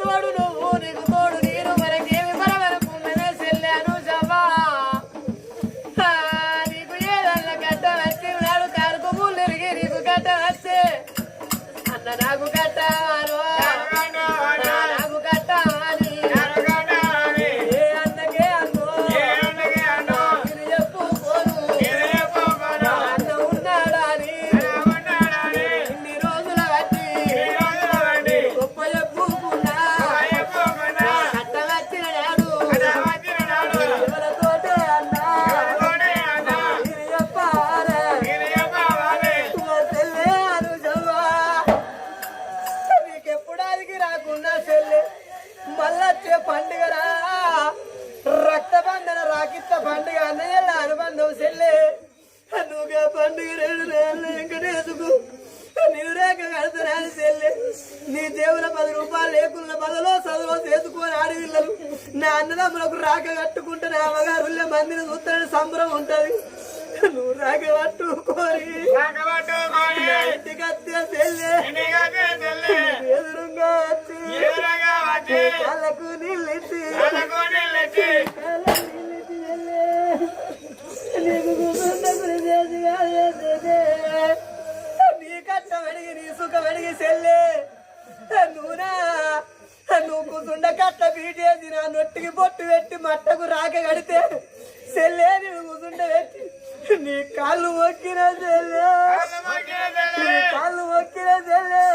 తోడు నువ్వు నీకు తోడు నేను మనకేమి మనవరకున్నదే చెల్లాను జవా నీకు ఏదన్నా గట్ట వచ్చి నాడు కారుకు ముళ్ళిరిగి నీకు గట్ట వచ్చే అన్న నాకు కట్టాను నాకు కట్టాలి ఏ అన్నకే అన్నో నేను చెప్పుకోను అన్న ఉన్నాడని ఇన్ని రోజుల బట్టి గొప్ప చెప్పుకున్నా కట్ట వచ్చిన నాడు ఎవరితోటే అన్నా నేను చెప్పాలి చెల్లే అను జవ్వా నీకెప్పుడానికి రాకుండా చెల్లె మళ్ళొచ్చే పండుగరా రక్త బంధన రాకిత్త పండుగ అన్నయ్యల అనుబంధం చెల్లె నువ్వుగా పండుగ 2 నెలలు వెంకటేసుకు నేను రేఖ కడుతున్నాను చెల్లె నీ దేవుల 10 రూపాయలు లేకున్న బదులో చదువులో చేసుకొని ఆడవిల్లలు నా అన్నదమ్ములకు రాక కట్టుకుంటే నా అమ్మగారుల్లే మందిని చూస్తానని సంబరం ఉంటది నువ్వు రాక పట్టుకోరి నా ఇంటికి వస్తే చెల్లె ఎదురుగా వచ్చి కళ్ళకు నీళ్ళెత్తి నీకు కూతురు నీ కట్టం అడిగి నీ సుఖం అడిగి చెల్లె నువ్వు కూతుండ కట్ట పీటేసి నా నొట్టికి బొట్టు పెట్టి మట్టకు రాక కడితే చెల్లె నువ్వు కూతుండ పెట్టి నీ కాళ్ళు మొక్కిన చెల్లె నీ కాళ్ళు మొక్కిన చెల్లె